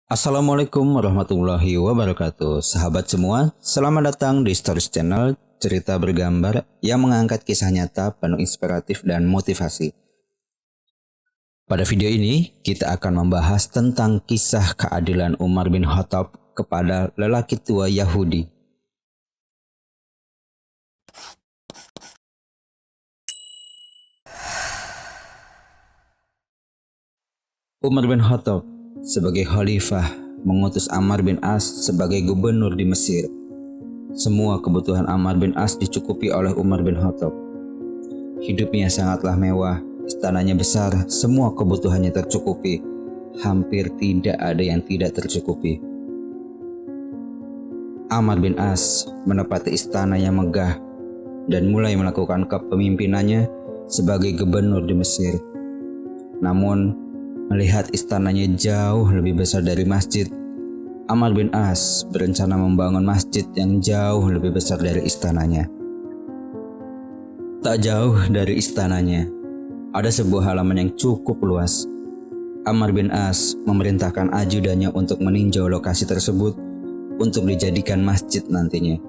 Assalamualaikum warahmatullahi wabarakatuh. Sahabat semua, selamat datang di Stories Channel Cerita Bergambar yang mengangkat kisah nyata penuh inspiratif dan motivasi. Pada video ini, kita akan membahas tentang kisah keadilan Umar bin Khattab kepada lelaki tua Yahudi. Umar bin Khattab sebagai khalifah mengutus Amr bin As sebagai gubernur di Mesir. Semua kebutuhan Amr bin As dicukupi oleh Umar bin Khattab. Hidupnya sangatlah mewah, istananya besar, semua kebutuhannya tercukupi. Hampir tidak ada yang tidak tercukupi. Amr bin As menempati istana yang megah dan mulai melakukan kepemimpinannya sebagai gubernur di Mesir. Namun, melihat istananya jauh lebih besar dari masjid, Amr bin As berencana membangun masjid yang jauh lebih besar dari istananya. Tak jauh dari istananya, ada sebuah halaman yang cukup luas. Amr bin As memerintahkan ajudannya untuk meninjau lokasi tersebut untuk dijadikan masjid nantinya.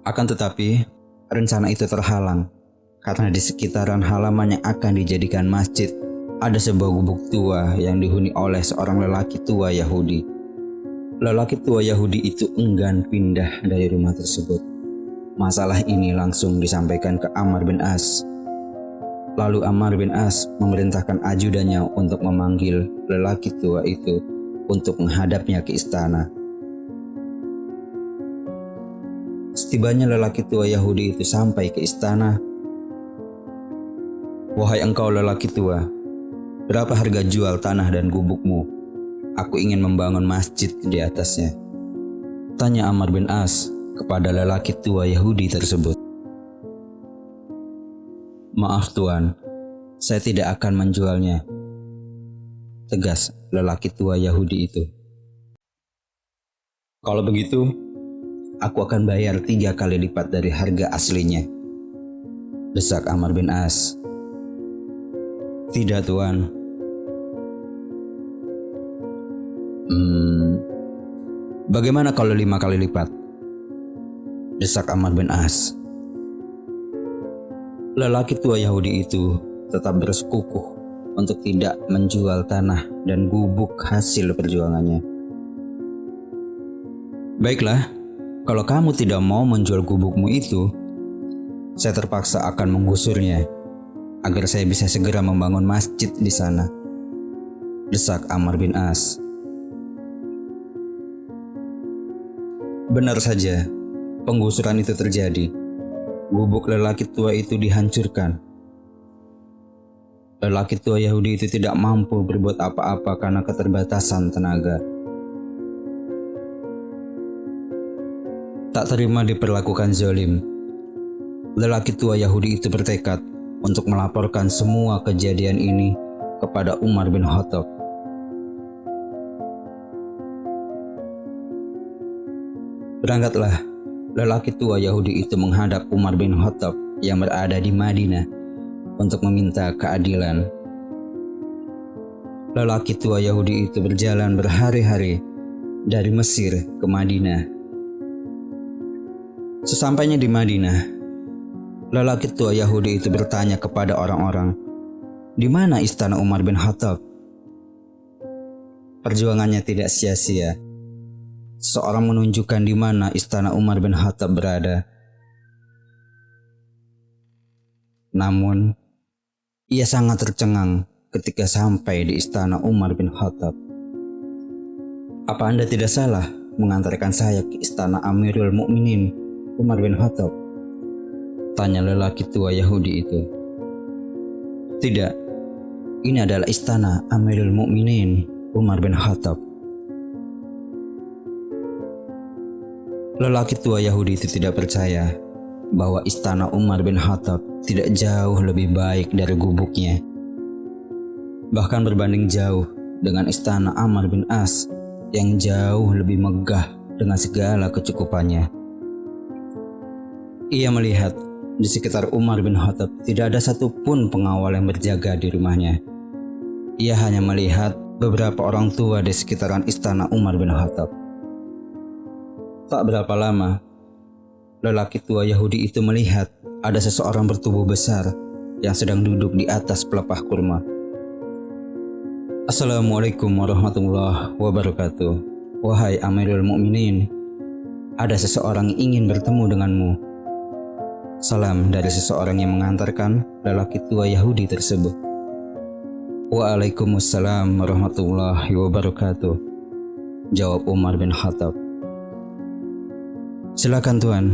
Akan tetapi, rencana itu terhalang karena di sekitaran halaman yang akan dijadikan masjid ada sebuah gubuk tua yang dihuni oleh seorang lelaki tua Yahudi. Lelaki tua Yahudi itu enggan pindah dari rumah tersebut. Masalah ini langsung disampaikan ke Amr bin As. Lalu Amr bin As memerintahkan ajudannya untuk memanggil lelaki tua itu untuk menghadapnya ke istana. Setibanya lelaki tua Yahudi itu sampai ke istana. "Wahai engkau lelaki tua, berapa harga jual tanah dan gubukmu? Aku ingin membangun masjid di atasnya," tanya Amr bin As kepada lelaki tua Yahudi tersebut. "Maaf tuan, saya tidak akan menjualnya," tegas lelaki tua Yahudi itu. "Kalau begitu, aku akan bayar 3 kali lipat dari harga aslinya," desak Amr bin As. "Tidak tuan." Bagaimana kalau 5 kali lipat?" desak Amr bin As. Lelaki tua Yahudi itu tetap bersikukuh untuk tidak menjual tanah dan gubuk hasil perjuangannya. "Baiklah, kalau kamu tidak mau menjual gubukmu itu, saya terpaksa akan menggusurnya agar saya bisa segera membangun masjid di sana," desak Amr bin As. Benar saja, penggusuran itu terjadi. Gubuk lelaki tua itu dihancurkan. Lelaki tua Yahudi itu tidak mampu berbuat apa-apa karena keterbatasan tenaga. Tak terima diperlakukan zalim, lelaki tua Yahudi itu bertekad untuk melaporkan semua kejadian ini kepada Umar bin Khattab. Berangkatlah lelaki tua Yahudi itu menghadap Umar bin Khattab yang berada di Madinah untuk meminta keadilan. Lelaki tua Yahudi itu berjalan berhari-hari dari Mesir ke Madinah. Sesampainya di Madinah, lelaki tua Yahudi itu bertanya kepada orang-orang, "Di mana istana Umar bin Khattab?" Perjuangannya tidak sia-sia. Seorang menunjukkan di mana istana Umar bin Khattab berada. Namun, ia sangat tercengang ketika sampai di istana Umar bin Khattab. "Apa Anda tidak salah mengantarkan saya ke istana Amirul Mukminin Umar bin Khattab?" tanya lelaki tua Yahudi itu. "Tidak, ini adalah istana Amirul Mukminin Umar bin Khattab." Lelaki tua Yahudi itu tidak percaya bahwa istana Umar bin Khattab tidak jauh lebih baik dari gubuknya. Bahkan berbanding jauh dengan istana Amr bin As yang jauh lebih megah dengan segala kecukupannya. Ia melihat di sekitar Umar bin Khattab tidak ada satupun pengawal yang berjaga di rumahnya. Ia hanya melihat beberapa orang tua di sekitaran istana Umar bin Khattab. Tak berapa lama, lelaki tua Yahudi itu melihat ada seseorang bertubuh besar yang sedang duduk di atas pelepah kurma. Assalamualaikum warahmatullahi wabarakatuh. Wahai Amirul Mukminin, ada seseorang yang ingin bertemu denganmu. Salam dari seseorang yang mengantarkan lelaki tua Yahudi tersebut. Waalaikumsalam warahmatullahi wabarakatuh, jawab Umar bin Khattab. Silakan Tuan,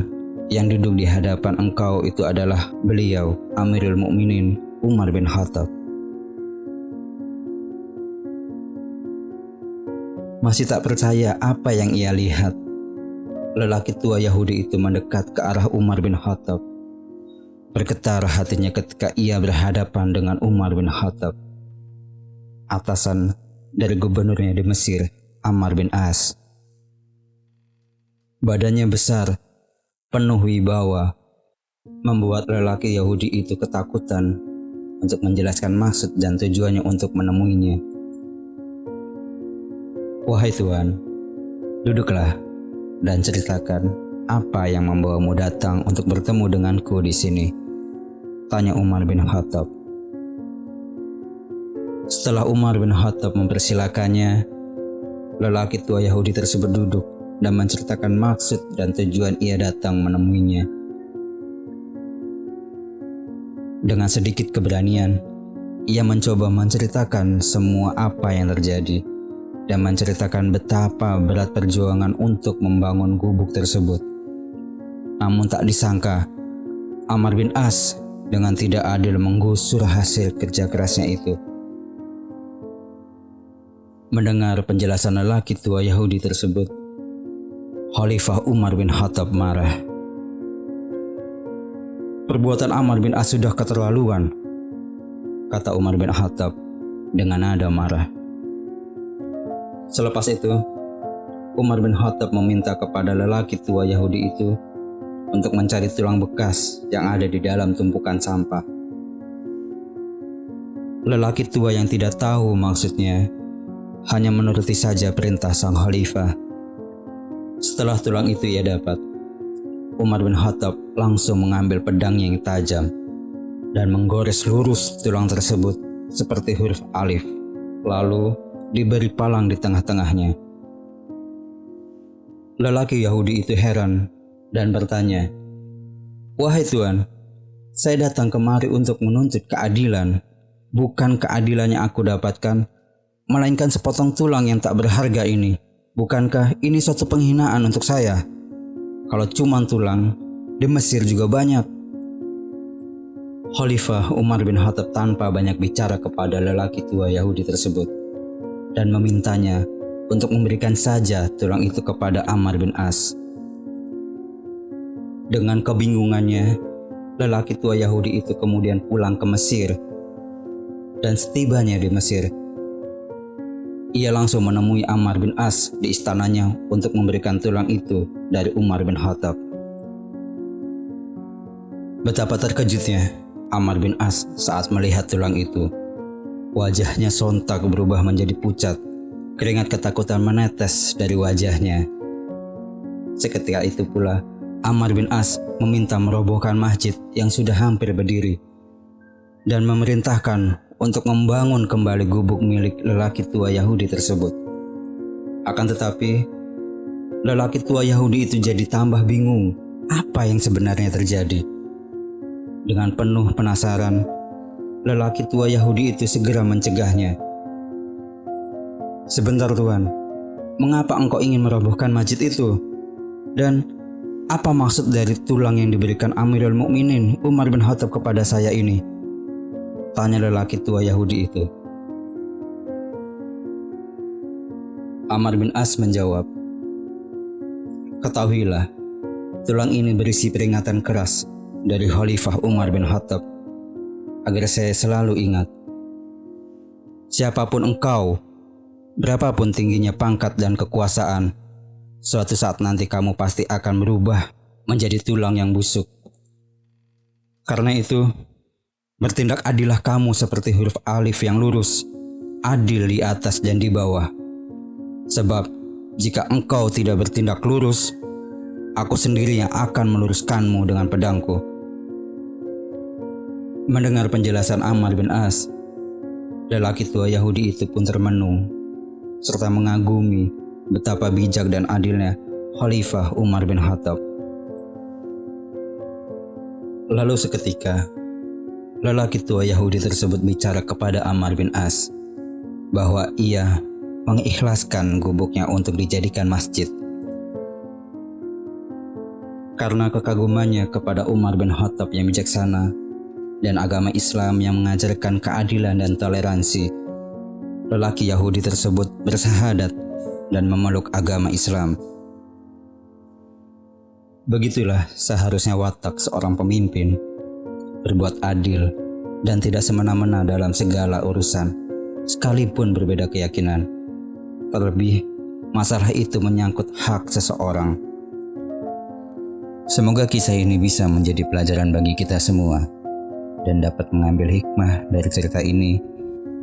yang duduk di hadapan engkau itu adalah beliau, Amirul Mukminin Umar bin Khattab. Masih tak percaya apa yang ia lihat. Lelaki tua Yahudi itu mendekat ke arah Umar bin Khattab. Bergetar hatinya ketika ia berhadapan dengan Umar bin Khattab, atasan dari gubernurnya di Mesir, Amr bin As. Badannya besar, penuh wibawa, membuat lelaki Yahudi itu ketakutan untuk menjelaskan maksud dan tujuannya untuk menemuinya. Wahai Tuan, duduklah dan ceritakan apa yang membawamu datang untuk bertemu denganku di sini, tanya Umar bin Khattab. Setelah Umar bin Khattab mempersilakannya, lelaki tua Yahudi tersebut duduk dan menceritakan maksud dan tujuan ia datang menemuinya. Dengan sedikit keberanian, ia mencoba menceritakan semua apa yang terjadi dan menceritakan betapa berat perjuangan untuk membangun gubuk tersebut. Namun tak disangka, Amr bin As dengan tidak adil menggusur hasil kerja kerasnya itu. Mendengar penjelasan lelaki tua Yahudi tersebut, Khalifah Umar bin Khattab marah. Perbuatan Amr bin As sudah keterlaluan, kata Umar bin Khattab dengan nada marah. Selepas itu, Umar bin Khattab meminta kepada lelaki tua Yahudi itu untuk mencari tulang bekas yang ada di dalam tumpukan sampah. Lelaki tua yang tidak tahu maksudnya hanya menuruti saja perintah sang khalifah. Setelah tulang itu ia dapat, Umar bin Khattab langsung mengambil pedang yang tajam dan menggores lurus tulang tersebut seperti huruf alif, lalu diberi palang di tengah-tengahnya. Lelaki Yahudi itu heran dan bertanya, "Wahai Tuan, saya datang kemari untuk menuntut keadilan. Bukan keadilan yang aku dapatkan, melainkan sepotong tulang yang tak berharga ini. Bukankah ini suatu penghinaan untuk saya? Kalau cuma tulang, di Mesir juga banyak." Khalifah Umar bin Khattab tanpa banyak bicara kepada lelaki tua Yahudi tersebut dan memintanya untuk memberikan saja tulang itu kepada Amr bin As. Dengan kebingungannya, lelaki tua Yahudi itu kemudian pulang ke Mesir, dan setibanya di Mesir, ia langsung menemui Amr bin As di istananya untuk memberikan tulang itu dari Umar bin Khattab. Betapa terkejutnya Amr bin As saat melihat tulang itu. Wajahnya sontak berubah menjadi pucat. Keringat ketakutan menetes dari wajahnya. Seketika itu pula, Amr bin As meminta merobohkan masjid yang sudah hampir berdiri dan memerintahkan untuk membangun kembali gubuk milik lelaki tua Yahudi tersebut. Akan tetapi, lelaki tua Yahudi itu jadi tambah bingung apa yang sebenarnya terjadi. Dengan penuh penasaran, lelaki tua Yahudi itu segera mencegahnya. "Sebentar Tuan, mengapa engkau ingin merobohkan masjid itu? Dan apa maksud dari tulang yang diberikan Amirul Mukminin Umar bin Khattab kepada saya ini?" tanya lelaki tua Yahudi itu. Amr bin As menjawab, "Ketahuilah, tulang ini berisi peringatan keras dari Khalifah Umar bin Khattab agar saya selalu ingat. Siapapun engkau, berapapun tingginya pangkat dan kekuasaan, suatu saat nanti kamu pasti akan berubah menjadi tulang yang busuk. Karena itu, bertindak adillah kamu seperti huruf alif yang lurus, adil di atas dan di bawah. Sebab jika engkau tidak bertindak lurus, aku sendiri yang akan meluruskanmu dengan pedangku. Mendengar penjelasan Ammar bin As, lelaki tua Yahudi itu pun termenung, serta mengagumi betapa bijak dan adilnya Khalifah Umar bin Khattab. Lalu seketika, lelaki tua Yahudi tersebut bicara kepada Ammar bin As bahwa ia mengikhlaskan gubuknya untuk dijadikan masjid. Karena kekagumannya kepada Umar bin Khattab yang bijaksana dan agama Islam yang mengajarkan keadilan dan toleransi, lelaki Yahudi tersebut bersahadat dan memeluk agama Islam. Begitulah seharusnya watak seorang pemimpin, berbuat adil dan tidak semena-mena dalam segala urusan, sekalipun berbeda keyakinan. Terlebih, masalah itu menyangkut hak seseorang. Semoga kisah ini bisa menjadi pelajaran bagi kita semua dan dapat mengambil hikmah dari cerita ini,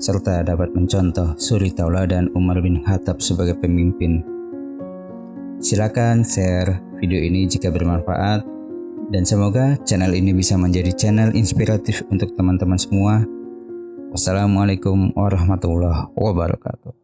serta dapat mencontoh suri tauladan Umar bin Khattab sebagai pemimpin. Silakan share video ini jika bermanfaat, dan semoga channel ini bisa menjadi channel inspiratif untuk teman-teman semua. Wassalamualaikum warahmatullahi wabarakatuh.